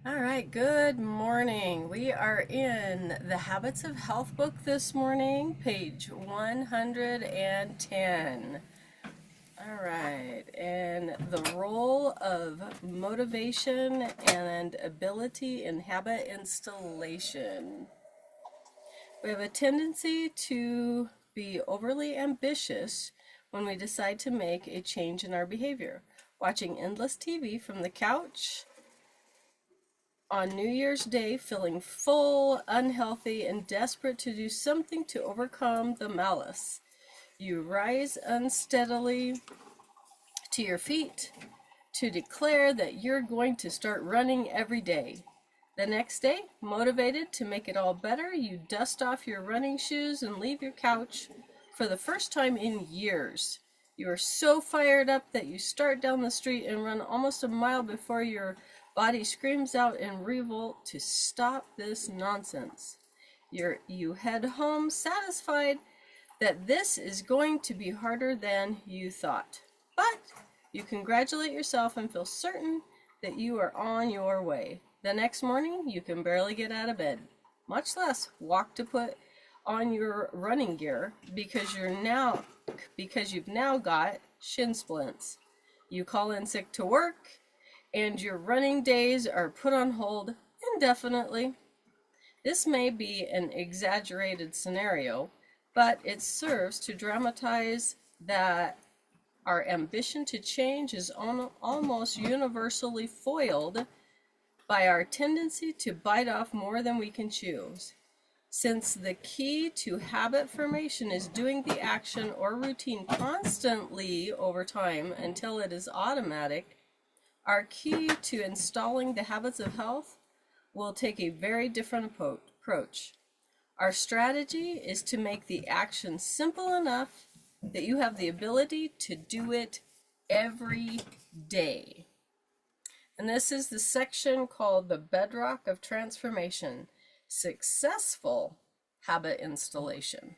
All right, good morning. We are in the Habits of Health book this morning, page 110. All right, and the role of motivation and ability in habit installation. We have a tendency to be overly ambitious when we decide to make a change in our behavior. Watching endless TV from the couch on New Year's Day, feeling full, unhealthy, and desperate to do something to overcome the malice. You rise unsteadily to your feet to declare that you're going to start running every day. The next day, motivated to make it all better, you dust off your running shoes and leave your couch for the first time in years. You are so fired up that you start down the street and run almost a mile before your body screams out in revolt to stop this nonsense. You head home satisfied that this is going to be harder than you thought. But you congratulate yourself and feel certain that you are on your way. The next morning, you can barely get out of bed, much less walk to put on your running gear because you've now got shin splints. You call in sick to work, and your running days are put on hold indefinitely. This may be an exaggerated scenario, but it serves to dramatize that our ambition to change is almost universally foiled by our tendency to bite off more than we can chew. Since the key to habit formation is doing the action or routine constantly over time until it is automatic, our key to installing the habits of health will take a very different approach. Our strategy is to make the action simple enough that you have the ability to do it every day. And this is the section called the Bedrock of Transformation, Successful Habit Installation.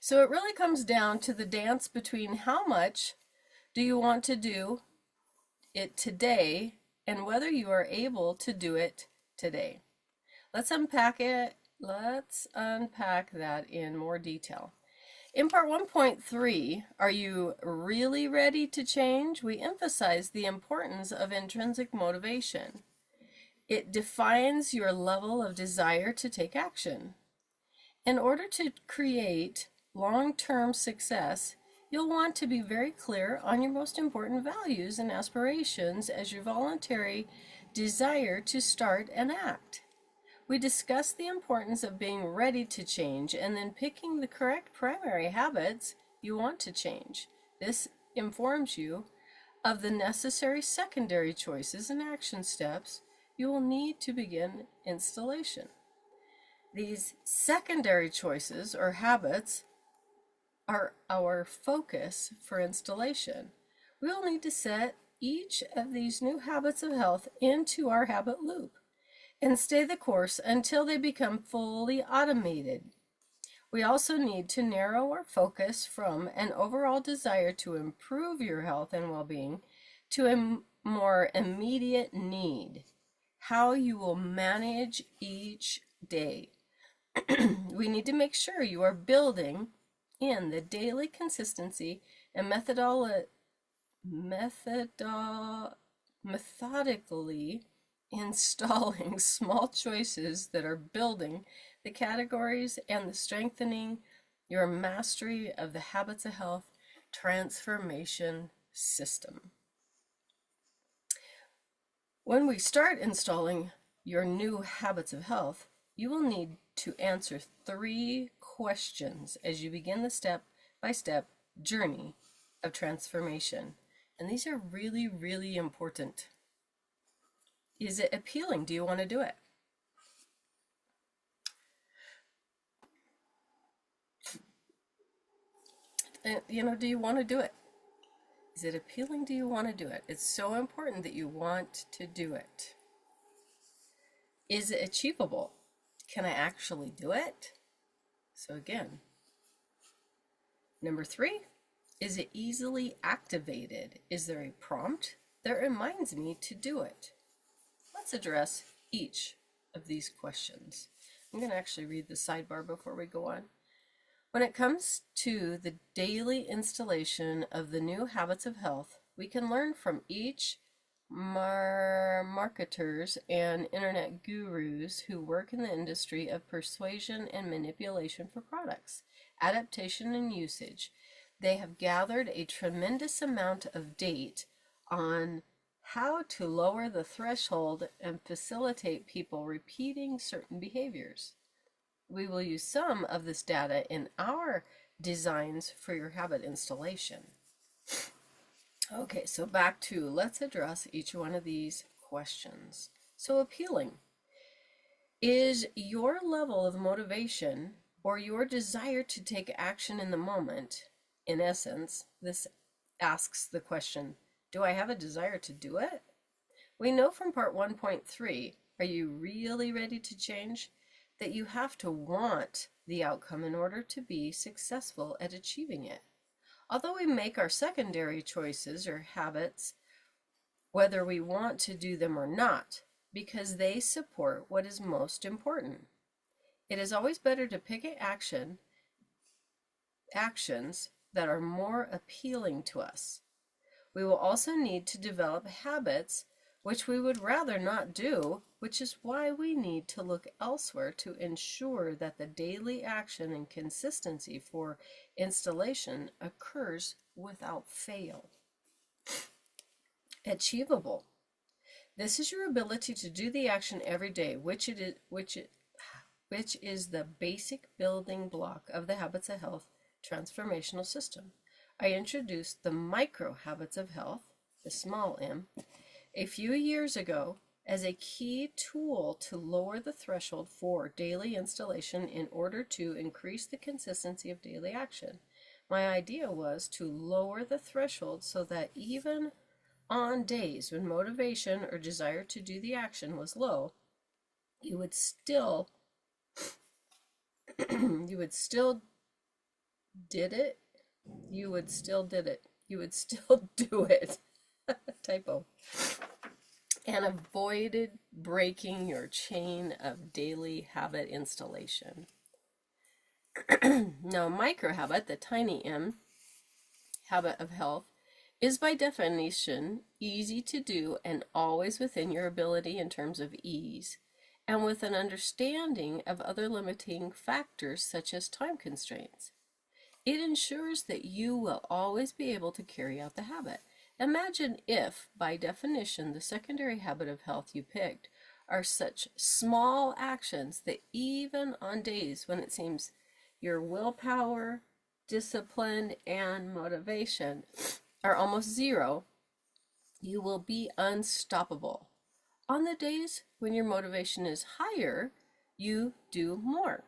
So it really comes down to the dance between how much do you want to do it today and whether you are able to do it today. Let's unpack that in more detail. In part 1.3, Are You Really Ready to Change? We emphasize the importance of intrinsic motivation. It defines your level of desire to take action. In order to create long-term success, you'll want to be very clear on your most important values and aspirations as your voluntary desire to start and act. We discuss the importance of being ready to change and then picking the correct primary habits you want to change. This informs you of the necessary secondary choices and action steps you will need to begin installation. These secondary choices or habits are our focus for installation. We will need to set each of these new habits of health into our habit loop and stay the course until they become fully automated. We also need to narrow our focus from an overall desire to improve your health and well-being to a more immediate need, how you will manage each day. We need to make sure you are building in the daily consistency and methodically installing small choices that are building the categories and the strengthening your mastery of the habits of health transformation system. When we start installing your new habits of health, you will need to answer 3 questions as you begin the step-by-step journey of transformation. And these are really, really important. Is it appealing? Do you want to do it? Do you want to do it? Is it appealing? Do you want to do it? It's so important that you want to do it. Is it achievable? Can I actually do it? So again, number 3, is it easily activated? Is there a prompt that reminds me to do it? Let's address each of these questions. I'm going to actually read the sidebar before we go on. When it comes to the daily installation of the new habits of health, we can learn from each marketers and internet gurus who work in the industry of persuasion and manipulation for products, adaptation and usage. They have gathered a tremendous amount of data on how to lower the threshold and facilitate people repeating certain behaviors. We will use some of this data in our designs for your habit installation. Okay, so back to let's address each one of these questions. So appealing. Is your level of motivation or your desire to take action in the moment, in essence, this asks the question, do I have a desire to do it? We know from part 1.3, are you really ready to change? That you have to want the outcome in order to be successful at achieving it. Although we make our secondary choices or habits, whether we want to do them or not, because they support what is most important. It is always better to pick actions that are more appealing to us. We will also need to develop habits which we would rather not do, which is why we need to look elsewhere to ensure that the daily action and consistency for installation occurs without fail. Achievable. This is your ability to do the action every day, which is the basic building block of the Habits of Health transformational system. I introduced the micro habits of health, the small m, a few years ago as a key tool to lower the threshold for daily installation in order to increase the consistency of daily action. My idea was to lower the threshold so that even on days when motivation or desire to do the action was low, you would still did it. You would still did it. You would still do it. Typo. And avoided breaking your chain of daily habit installation. Now, micro habit, the tiny m, habit of health, is by definition easy to do and always within your ability in terms of ease, and with an understanding of other limiting factors such as time constraints. It ensures that you will always be able to carry out the habit. Imagine if, by definition, the secondary habit of health you picked are such small actions that even on days when it seems your willpower, discipline, and motivation are almost zero, you will be unstoppable. On the days when your motivation is higher, you do more.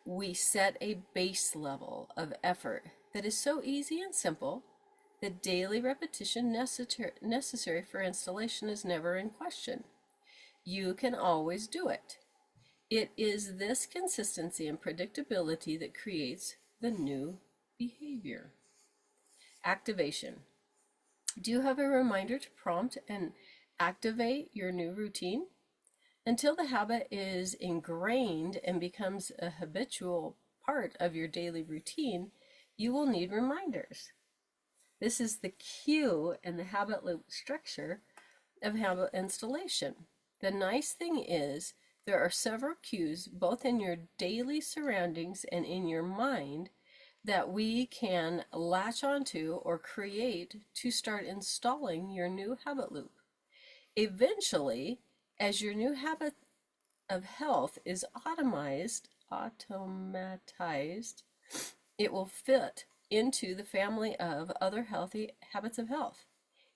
We set a base level of effort that is so easy and simple the daily repetition necessary for installation is never in question. You can always do it. It is this consistency and predictability that creates the new behavior. Activation. Do you have a reminder to prompt and activate your new routine? Until the habit is ingrained and becomes a habitual part of your daily routine, you will need reminders. This is the cue in the habit loop structure of habit installation. The nice thing is there are several cues both in your daily surroundings and in your mind that we can latch onto or create to start installing your new habit loop. Eventually, as your new habit of health is automatized, it will fit into the family of other healthy habits of health.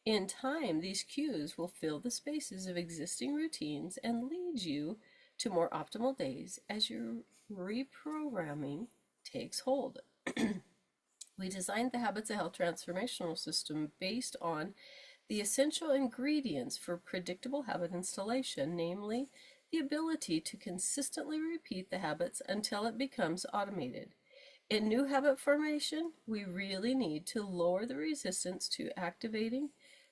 In time, these cues will fill the spaces of existing routines and lead you to more optimal days as your reprogramming takes hold. We designed the Habits of Health transformational system based on the essential ingredients for predictable habit installation, namely the ability to consistently repeat the habits until it becomes automated. In new habit formation, we really need to lower the resistance to activating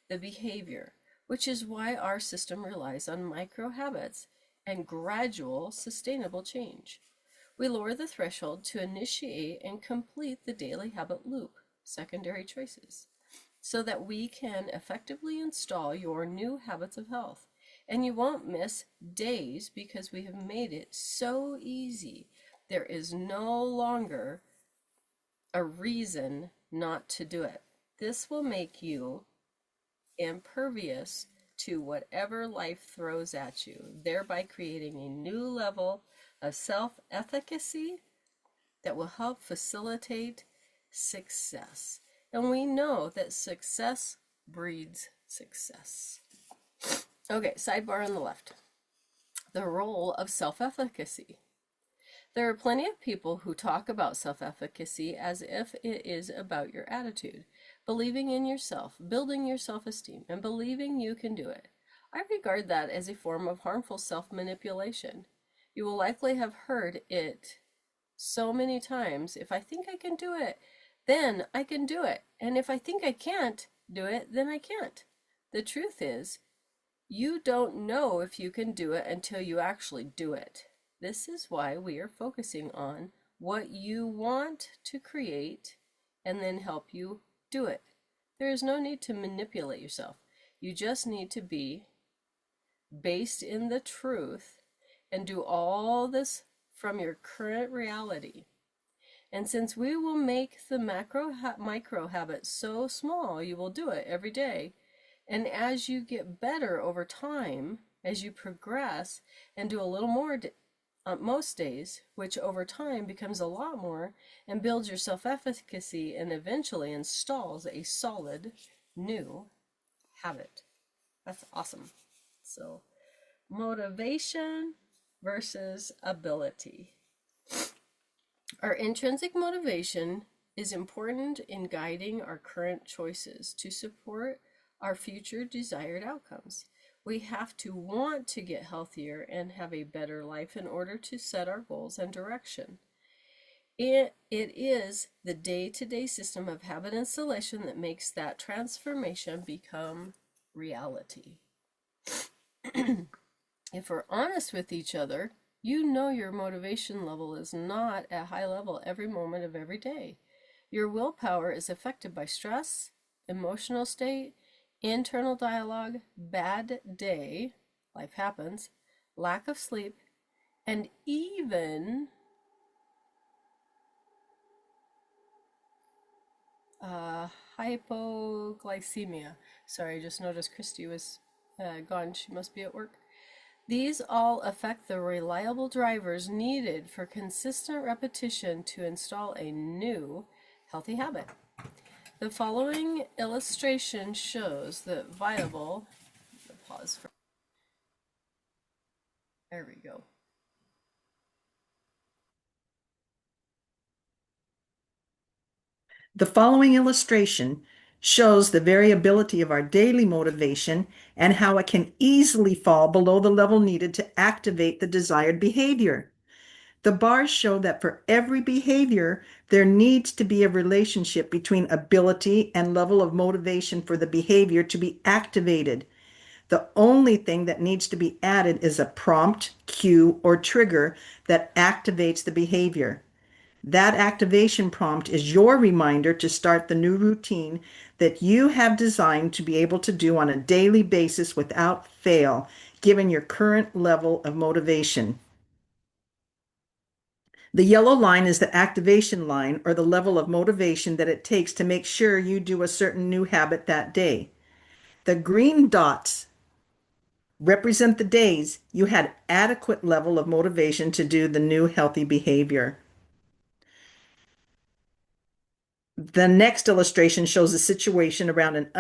the behavior. which is why our system relies on micro habits and gradual, sustainable change. We lower the threshold to initiate and complete the daily habit loop, secondary choices, so that we can effectively install your new habits of health. And you won't miss days because we have made it so easy. There is no longer a reason not to do it. This will make you impervious to whatever life throws at you, thereby creating a new level of self-efficacy that will help facilitate success. And we know that success breeds success. Okay, sidebar on the left. The role of self-efficacy. There are plenty of people who talk about self-efficacy as if it is about your attitude, believing in yourself, building your self-esteem, and believing you can do it. I regard that as a form of harmful self-manipulation. You will likely have heard it so many times. If I think I can do it, then I can do it. And if I think I can't do it, then I can't. The truth is, you don't know if you can do it until you actually do it. This is why we are focusing on what you want to create and then help you do it. There is no need to manipulate yourself. You just need to be based in the truth and do all this from your current reality. And since we will make the micro habit so small, you will do it every day. And as you get better over time, as you progress and do a little more most days, which over time becomes a lot more and builds your self-efficacy and eventually installs a solid new habit. That's awesome. So, motivation versus ability. Our intrinsic motivation is important in guiding our current choices to support our future desired outcomes. We have to want to get healthier and have a better life in order to set our goals and direction. It is the day-to-day system of habit installation that makes that transformation become reality. If we're honest with each other, you know your motivation level is not at high level every moment of every day. Your willpower is affected by stress, emotional state, internal dialogue, bad day, life happens, lack of sleep, and even hypoglycemia. Sorry, I just noticed Christy was gone. She must be at work. These all affect the reliable drivers needed for consistent repetition to install a new healthy habit. The following illustration shows that viable, pause for, there we go. The following illustration shows the variability of our daily motivation and how it can easily fall below the level needed to activate the desired behavior. The bars show that for every behavior, there needs to be a relationship between ability and level of motivation for the behavior to be activated. The only thing that needs to be added is a prompt, cue, or trigger that activates the behavior. That activation prompt is your reminder to start the new routine that you have designed to be able to do on a daily basis without fail, given your current level of motivation. The yellow line is the activation line, or the level of motivation that it takes to make sure you do a certain new habit that day. The green dots represent the days you had adequate level of motivation to do the new healthy behavior. The next illustration shows a situation around an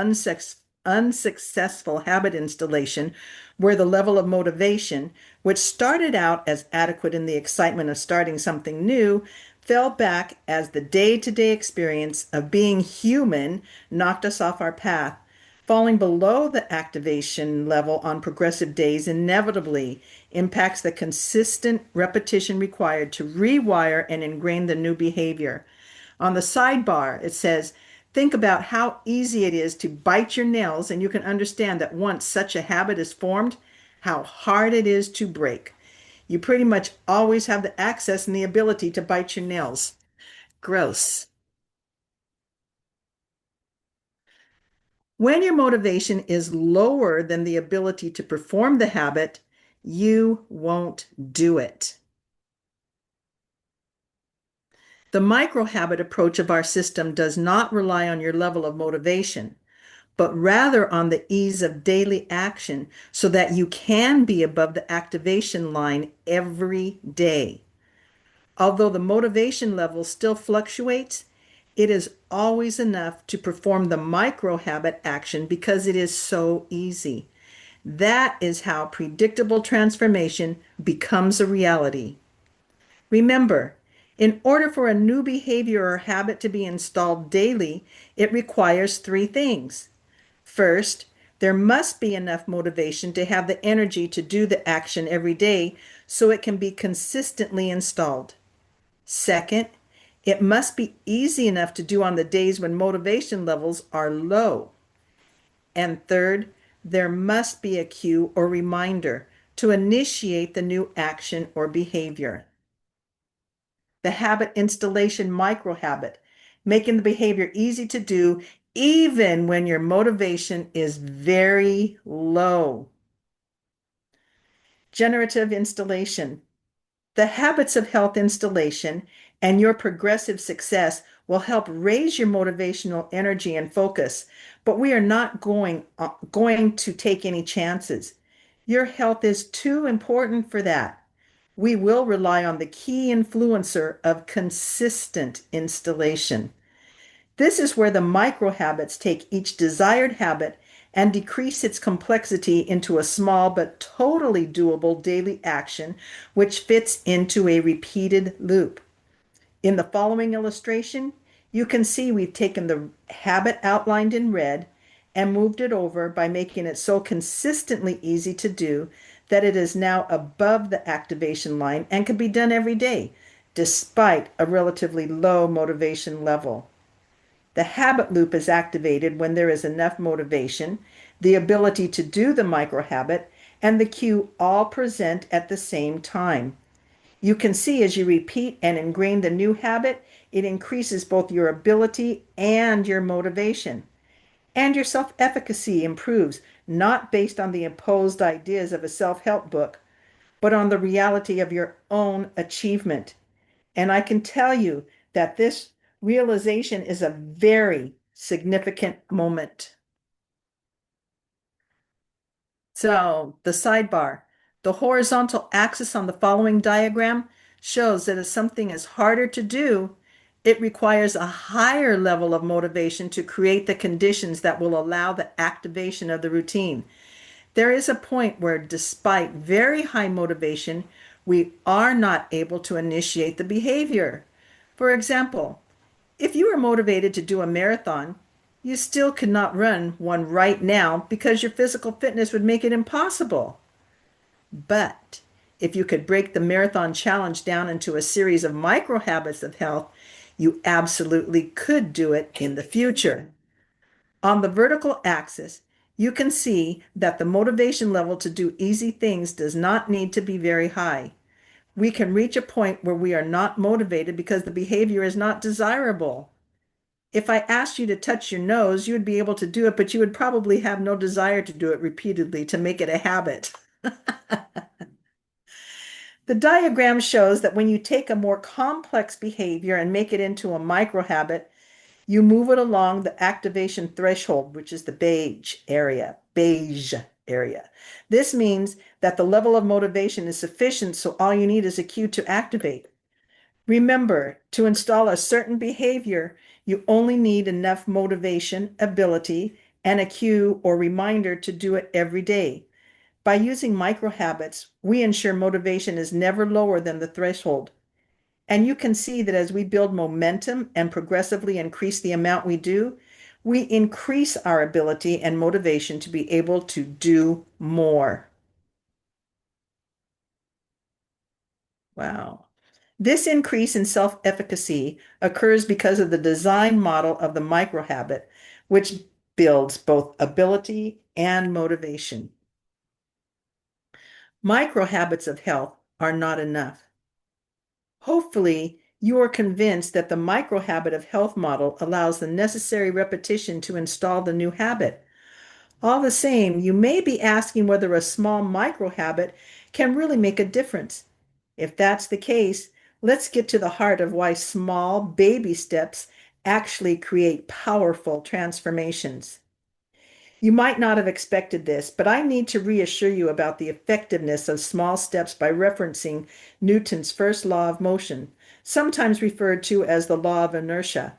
unsuccessful habit installation where the level of motivation, which started out as adequate in the excitement of starting something new, fell back as the day-to-day experience of being human knocked us off our path. Falling below the activation level on progressive days inevitably impacts the consistent repetition required to rewire and ingrain the new behavior. On the sidebar, it says, Think about how easy it is to bite your nails, and you can understand that once such a habit is formed, how hard it is to break. You pretty much always have the access and the ability to bite your nails. Gross. When your motivation is lower than the ability to perform the habit, you won't do it. The micro habit approach of our system does not rely on your level of motivation, but rather on the ease of daily action so that you can be above the activation line every day. Although the motivation level still fluctuates, it is always enough to perform the micro habit action because it is so easy. That is how predictable transformation becomes a reality. Remember, in order for a new behavior or habit to be installed daily, it requires three things. First, there must be enough motivation to have the energy to do the action every day so it can be consistently installed. Second, it must be easy enough to do on the days when motivation levels are low. And third, there must be a cue or reminder to initiate the new action or behavior. The habit installation micro habit, making the behavior easy to do even when your motivation is very low. Generative installation. The habits of health installation and your progressive success will help raise your motivational energy and focus, but we are not going to take any chances. Your health is too important for that. We will rely on the key influencer of consistent installation. This is where the micro habits take each desired habit and decrease its complexity into a small but totally doable daily action, which fits into a repeated loop. In the following illustration, you can see we've taken the habit outlined in red and moved it over by making it so consistently easy to do that it is now above the activation line and can be done every day, despite a relatively low motivation level. The habit loop is activated when there is enough motivation, the ability to do the micro habit, and the cue all present at the same time. You can see as you repeat and ingrain the new habit, it increases both your ability and your motivation. And your self efficacy improves, not based on the imposed ideas of a self help book, but on the reality of your own achievement. And I can tell you that this realization is a very significant moment. So, the sidebar. The horizontal axis on the following diagram shows that if something is harder to do, it requires a higher level of motivation to create the conditions that will allow the activation of the routine. There is a point where, despite very high motivation, we are not able to initiate the behavior. For example, if you were motivated to do a marathon, you still could not run one right now because your physical fitness would make it impossible. But if you could break the marathon challenge down into a series of micro habits of health, you absolutely could do it in the future. On the vertical axis, you can see that the motivation level to do easy things does not need to be very high. We can reach a point where we are not motivated because the behavior is not desirable. If I asked you to touch your nose, you would be able to do it, but you would probably have no desire to do it repeatedly to make it a habit. The diagram shows that when you take a more complex behavior and make it into a micro habit, you move it along the activation threshold, which is the beige area. This means that the level of motivation is sufficient, so all you need is a cue to activate. Remember, to install a certain behavior, you only need enough motivation, ability, and a cue or reminder to do it every day. By using micro habits, we ensure motivation is never lower than the threshold. And you can see that as we build momentum and progressively increase the amount we do, we increase our ability and motivation to be able to do more. Wow. This increase in self-efficacy occurs because of the design model of the microhabit, which builds both ability and motivation. Microhabits of health are not enough. Hopefully, you are convinced that the microhabit of health model allows the necessary repetition to install the new habit. All the same, you may be asking whether a small microhabit can really make a difference. If that's the case, let's get to the heart of why small baby steps actually create powerful transformations. You might not have expected this, but I need to reassure you about the effectiveness of small steps by referencing Newton's first law of motion, sometimes referred to as the law of inertia.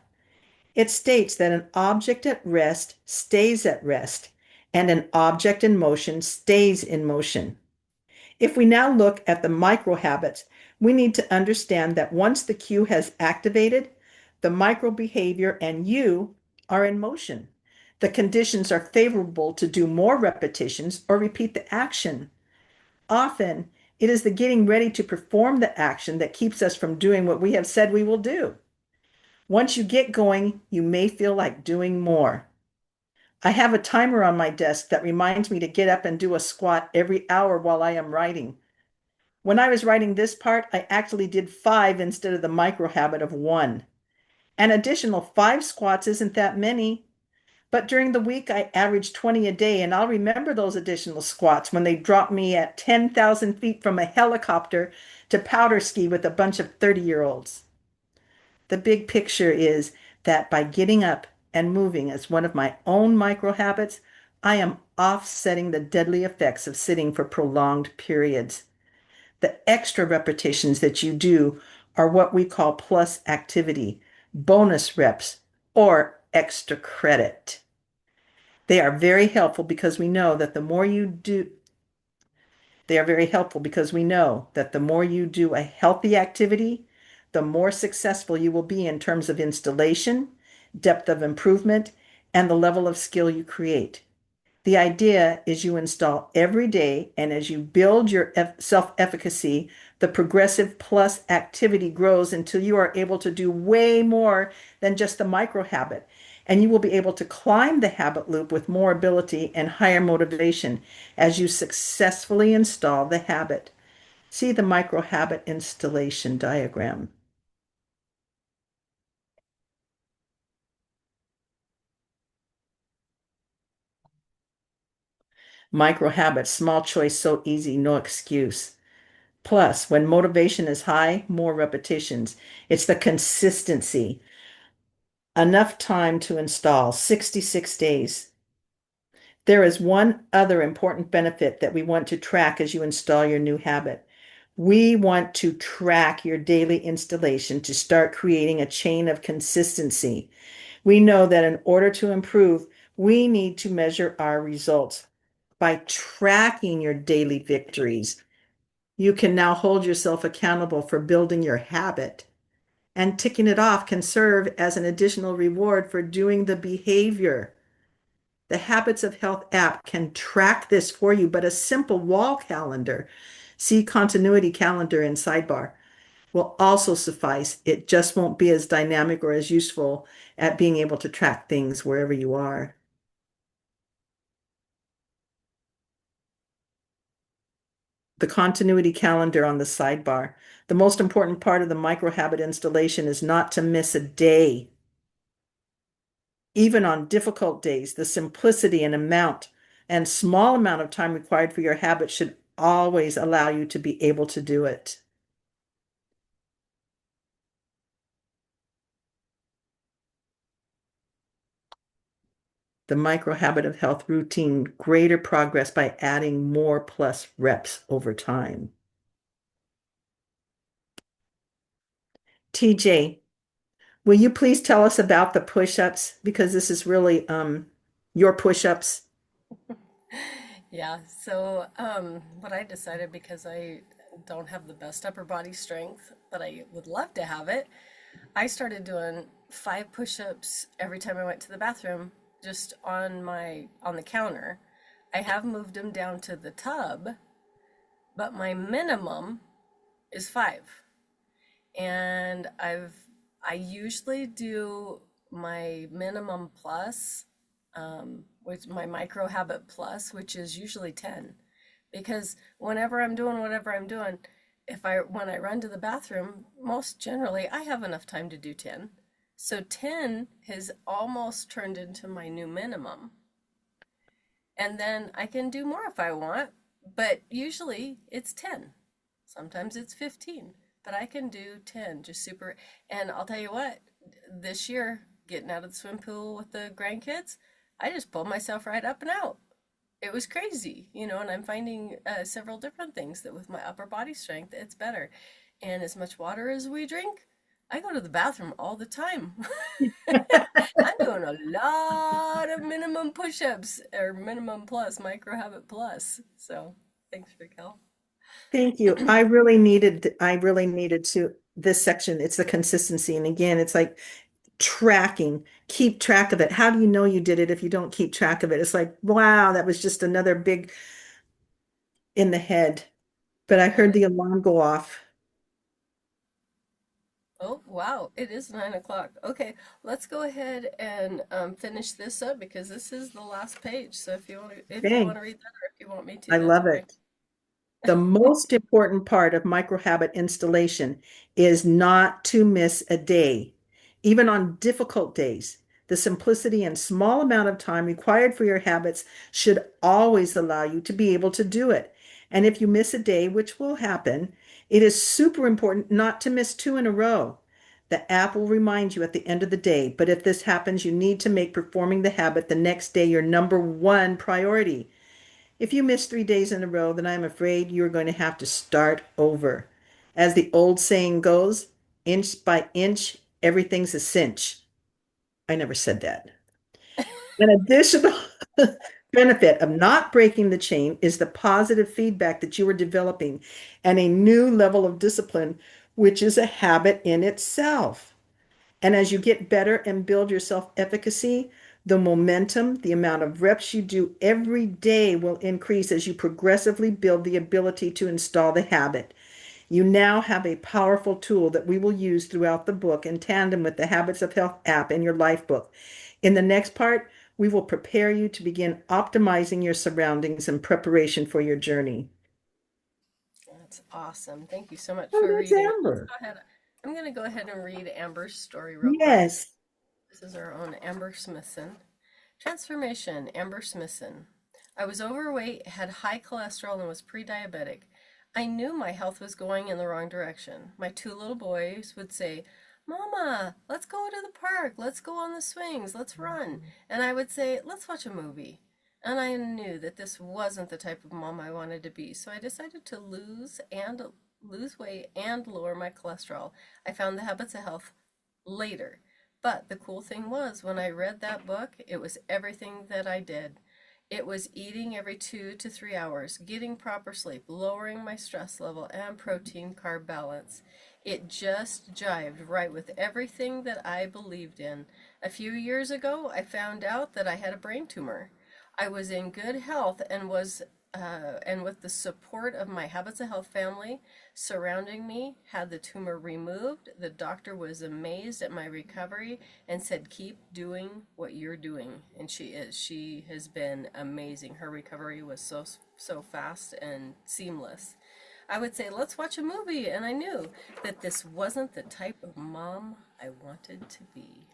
It states that an object at rest stays at rest, and an object in motion stays in motion. If we now look at the micro habits, we need to understand that once the cue has activated, the micro behavior and you are in motion. The conditions are favorable to do more repetitions or repeat the action. Often, it is the getting ready to perform the action that keeps us from doing what we have said we will do. Once you get going, you may feel like doing more. I have a timer on my desk that reminds me to get up and do a squat every hour while I am writing. When I was writing this part, I actually did 5 instead of the micro habit of 1. An additional 5 squats isn't that many, but during the week I average 20 a day, and I'll remember those additional squats when they drop me at 10,000 feet from a helicopter to powder ski with a bunch of 30-year-olds. The big picture is that by getting up and moving as one of my own micro habits, I am offsetting the deadly effects of sitting for prolonged periods. The extra repetitions that you do are what we call plus activity, bonus reps, or extra credit. They are very helpful because we know that the more you do, they are very helpful because we know that the more you do a healthy activity, the more successful you will be in terms of installation, depth of improvement, and the level of skill you create. The idea is you install every day, and as you build your self-efficacy, the progressive plus activity grows until you are able to do way more than just the micro habit. And you will be able to climb the habit loop with more ability and higher motivation as you successfully install the habit. See the micro habit installation diagram. Micro habits, small choice, so easy, no excuse. Plus, when motivation is high, more repetitions. It's the consistency. Enough time to install, 66 days. There is one other important benefit that we want to track as you install your new habit. We want to track your daily installation to start creating a chain of consistency. We know that in order to improve, we need to measure our results. By tracking your daily victories, you can now hold yourself accountable for building your habit, and ticking it off can serve as an additional reward for doing the behavior. The Habits of Health app can track this for you, but a simple wall calendar, see continuity calendar in sidebar, will also suffice. It just won't be as dynamic or as useful at being able to track things wherever you are. The continuity calendar on the sidebar. The most important part of the microhabit installation is not to miss a day. Even on difficult days, the simplicity and small amount of time required for your habit should always allow you to be able to do it. The microhabit of health routine, greater progress by adding more plus reps over time. TJ, will you please tell us about the push-ups? Because this is really your push-ups. Yeah, so what I decided, because I don't have the best upper body strength, but I would love to have it, I started doing 5 push-ups every time I went to the bathroom, just on the counter. I have moved them down to the tub, but my minimum is 5. And I usually do my minimum plus, which my micro habit plus, which is usually 10. Because whenever I'm doing whatever I'm doing, if I when I run to the bathroom, most generally I have enough time to do 10. So 10 has almost turned into my new minimum. And then I can do more if I want, but usually it's 10. Sometimes it's 15, but I can do 10 just super. And I'll tell you what, this year, getting out of the swim pool with the grandkids, I just pulled myself right up and out. It was crazy, and I'm finding several different things that with my upper body strength, it's better. And as much water as we drink, I go to the bathroom all the time. I'm doing a lot of minimum push-ups or minimum plus, micro habit plus. So thanks, Raquel. Thank you. I really needed to this section. It's the consistency. And again, it's like tracking, keep track of it. How do you know you did it if you don't keep track of it? It's like, wow, that was just another big in the head. But I Well, heard the alarm go off. oh, wow, it is 9 o'clock. Okay, let's go ahead and finish this up because this is the last page. So if you want Dang, to read that or if you want me to, I that's love fine. it. The most important part of microhabit installation is not to miss a day. Even on difficult days, the simplicity and small amount of time required for your habits should always allow you to be able to do it. And if you miss a day, which will happen, it is super important not to miss two in a row. The app will remind you at the end of the day, but if this happens, you need to make performing the habit the next day your number one priority. If you miss 3 days in a row, then I'm afraid you're going to have to start over. As the old saying goes, inch by inch, everything's a cinch. I never said that. An additional benefit of not breaking the chain is the positive feedback that you are developing and a new level of discipline, which is a habit in itself. And as you get better and build your self-efficacy, the momentum, the amount of reps you do every day will increase as you progressively build the ability to install the habit. You now have a powerful tool that we will use throughout the book in tandem with the Habits of Health app and your life book. In the next part, we will prepare you to begin optimizing your surroundings in preparation for your journey. That's awesome. Thank you so much Oh, for that's reading. Let's Amber. go ahead. I'm going to go ahead and read Amber's story real quick. Yes. This is our own Amber Smithson. Transformation, Amber Smithson. I was overweight, had high cholesterol, and was pre-diabetic. I knew my health was going in the wrong direction. My two little boys would say, Mama, let's go to the park. Let's go on the swings. Let's run. And I would say, let's watch a movie. And I knew that this wasn't the type of mom I wanted to be. So I decided to lose weight and lower my cholesterol. I found the habits of health later. But the cool thing was, when I read that book, it was everything that I did. It was eating every 2 to 3 hours, getting proper sleep, lowering my stress level, and protein carb balance. It just jived right with everything that I believed in. A few years ago, I found out that I had a brain tumor. I was in good health and with the support of my Habits of Health family surrounding me, had the tumor removed. The doctor was amazed at my recovery and said, "Keep doing what you're doing." And she is. She has been amazing. Her recovery was so fast and seamless. I would say, "Let's watch a movie," and I knew that this wasn't the type of mom I wanted to be.